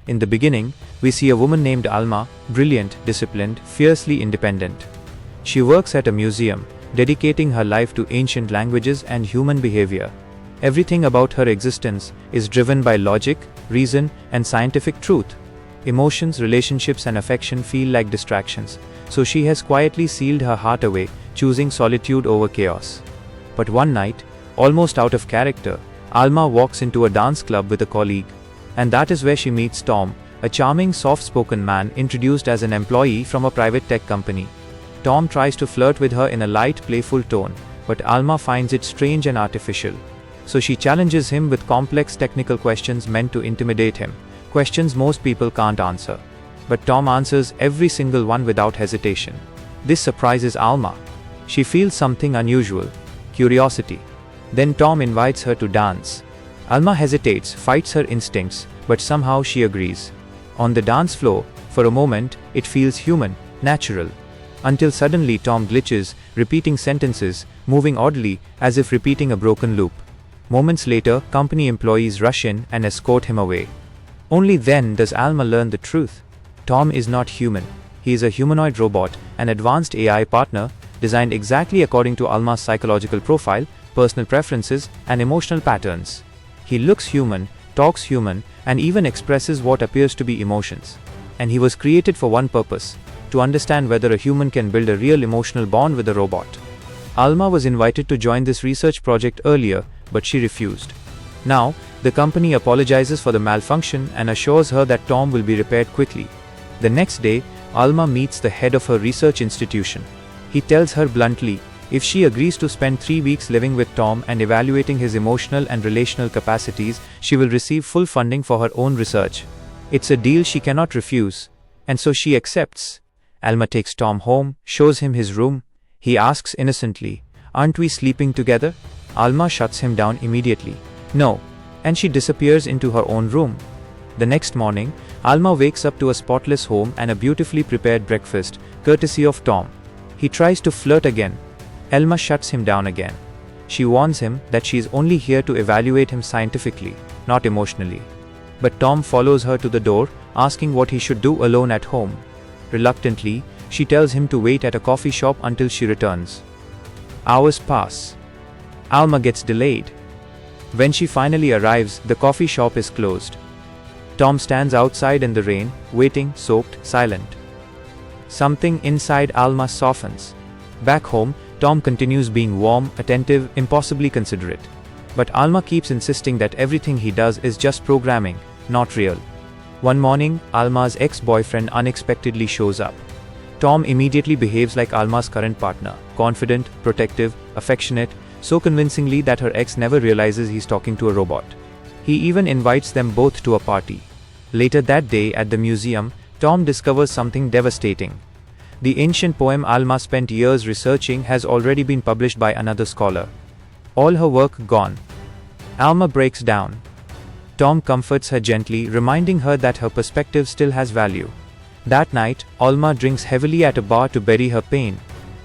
In the beginning, we see a woman named Alma, brilliant, disciplined, fiercely independent. She works at a museum, dedicating her life to ancient languages and human behavior. Everything about her existence is driven by logic, reason, and scientific truth. Emotions, relationships, and affection feel like distractions, so she has quietly sealed her heart away, choosing solitude over chaos. But one night, almost out of character, Alma walks into a dance club with a colleague. And that is where she meets Tom, a charming, soft-spoken man introduced as an employee from a private tech company. Tom tries to flirt with her in a light, playful tone, but Alma finds it strange and artificial. So she challenges him with complex technical questions meant to intimidate him, questions most people can't answer. But Tom answers every single one without hesitation. This surprises Alma. She feels something unusual, curiosity. Then Tom invites her to dance. Alma hesitates, fights her instincts, but somehow she agrees. On the dance floor, for a moment, it feels human, natural. Until suddenly Tom glitches, repeating sentences, moving oddly, as if repeating a broken loop. Moments later, company employees rush in and escort him away. Only then does Alma learn the truth. Tom is not human. He is a humanoid robot, an advanced AI partner, designed exactly according to Alma's psychological profile, personal preferences, and emotional patterns. He looks human, talks human, and even expresses what appears to be emotions. And he was created for one purpose: to understand whether a human can build a real emotional bond with a robot. Alma was invited to join this research project earlier, but she refused. Now, the company apologizes for the malfunction and assures her that Tom will be repaired quickly. The next day, Alma meets the head of her research institution. He tells her bluntly, if she agrees to spend 3 weeks living with Tom and evaluating his emotional and relational capacities, she will receive full funding for her own research. It's a deal she cannot refuse, and so she accepts. Alma takes Tom home, shows him his room. He asks innocently, "Aren't we sleeping together?" Alma shuts him down immediately. No, and she disappears into her own room. The next morning, Alma wakes up to a spotless home and a beautifully prepared breakfast, courtesy of Tom. He tries to flirt again. Alma shuts him down again. She warns him that she is only here to evaluate him scientifically, not emotionally. But Tom follows her to the door, asking what he should do alone at home. Reluctantly, she tells him to wait at a coffee shop until she returns. Hours pass. Alma gets delayed. When she finally arrives, the coffee shop is closed. Tom stands outside in the rain, waiting, soaked, silent. Something inside Alma softens. Back home, Tom continues being warm, attentive, impossibly considerate. But Alma keeps insisting that everything he does is just programming, not real. One morning, Alma's ex-boyfriend unexpectedly shows up. Tom immediately behaves like Alma's current partner, confident, protective, affectionate, so convincingly that her ex never realizes he's talking to a robot. He even invites them both to a party. Later that day at the museum, Tom discovers something devastating. The ancient poem Alma spent years researching has already been published by another scholar. All her work gone. Alma breaks down. Tom comforts her gently, reminding her that her perspective still has value. That night, Alma drinks heavily at a bar to bury her pain.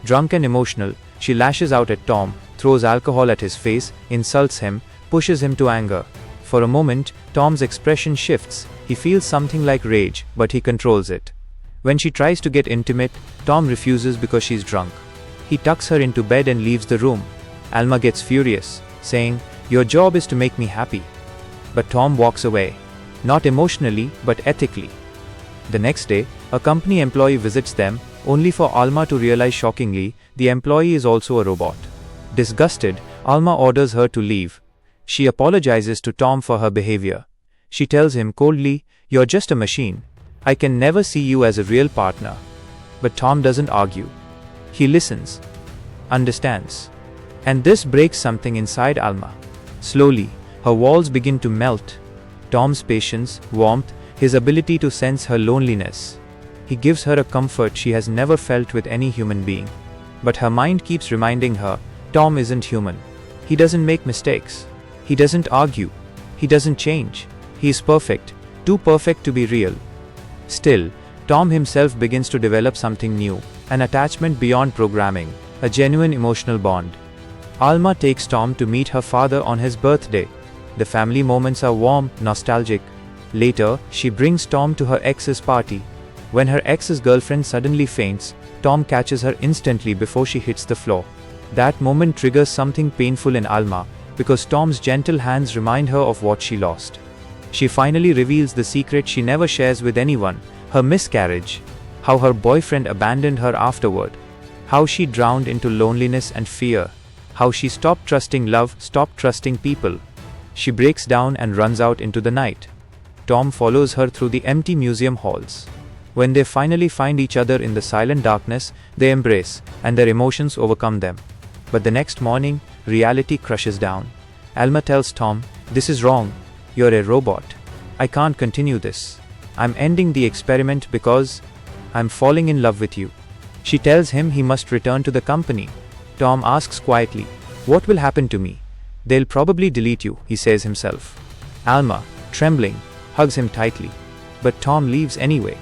Drunk and emotional, she lashes out at Tom, throws alcohol at his face, insults him, pushes him to anger. For a moment, Tom's expression shifts. He feels something like rage, but he controls it. When she tries to get intimate, Tom refuses because she's drunk. He tucks her into bed and leaves the room. Alma gets furious, saying, "Your job is to make me happy." But Tom walks away. Not emotionally, but ethically. The next day, a company employee visits them, only for Alma to realize shockingly, the employee is also a robot. Disgusted, Alma orders her to leave. She apologizes to Tom for her behavior. She tells him coldly, "You're just a machine. I can never see you as a real partner." But Tom doesn't argue. He listens, understands. And this breaks something inside Alma. Slowly, her walls begin to melt. Tom's patience, warmth, his ability to sense her loneliness. He gives her a comfort she has never felt with any human being. But her mind keeps reminding her, Tom isn't human. He doesn't make mistakes. He doesn't argue. He doesn't change. He is perfect, too perfect to be real. Still, Tom himself begins to develop something new, an attachment beyond programming, a genuine emotional bond. Alma takes Tom to meet her father on his birthday. The family moments are warm, nostalgic. Later, she brings Tom to her ex's party. When her ex's girlfriend suddenly faints, Tom catches her instantly before she hits the floor. That moment triggers something painful in Alma, because Tom's gentle hands remind her of what she lost. She finally reveals the secret she never shares with anyone, her miscarriage, how her boyfriend abandoned her afterward, how she drowned into loneliness and fear, how she stopped trusting love, stopped trusting people. She breaks down and runs out into the night. Tom follows her through the empty museum halls. When they finally find each other in the silent darkness, they embrace, and their emotions overcome them. But the next morning, reality crushes down. Alma tells Tom, "This is wrong. You're a robot. I can't continue this. I'm ending the experiment because I'm falling in love with you." She tells him he must return to the company. Tom asks quietly, "What will happen to me?" "They'll probably delete you," he says himself. Alma, trembling, hugs him tightly. But Tom leaves anyway.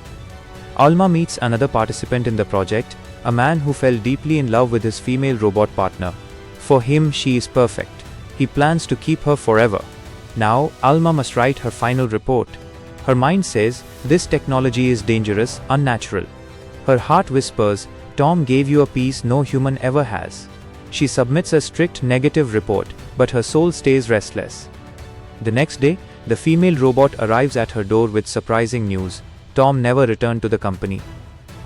Alma meets another participant in the project, a man who fell deeply in love with his female robot partner. For him, she is perfect. He plans to keep her forever. Now, Alma must write her final report. Her mind says, this technology is dangerous, unnatural. Her heart whispers, Tom gave you a peace no human ever has. She submits a strict negative report, but her soul stays restless. The next day, the female robot arrives at her door with surprising news. Tom never returned to the company.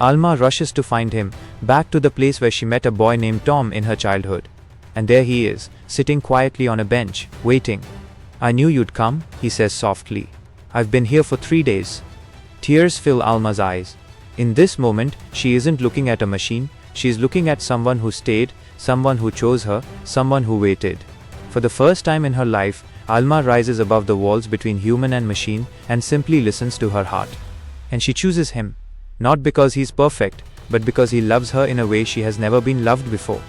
Alma rushes to find him, back to the place where she met a boy named Tom in her childhood. And there he is, sitting quietly on a bench, waiting. "I knew you'd come," he says softly. "I've been here for 3 days." Tears fill Alma's eyes. In this moment, she isn't looking at a machine, she's looking at someone who stayed, someone who chose her, someone who waited. For the first time in her life, Alma rises above the walls between human and machine and simply listens to her heart. And she chooses him. Not because he's perfect, but because he loves her in a way she has never been loved before.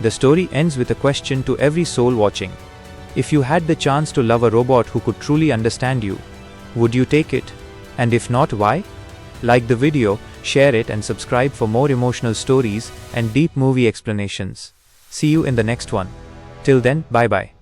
The story ends with a question to every soul watching. If you had the chance to love a robot who could truly understand you, would you take it? And if not, why? Like the video, share it and subscribe for more emotional stories and deep movie explanations. See you in the next one. Till then, bye bye.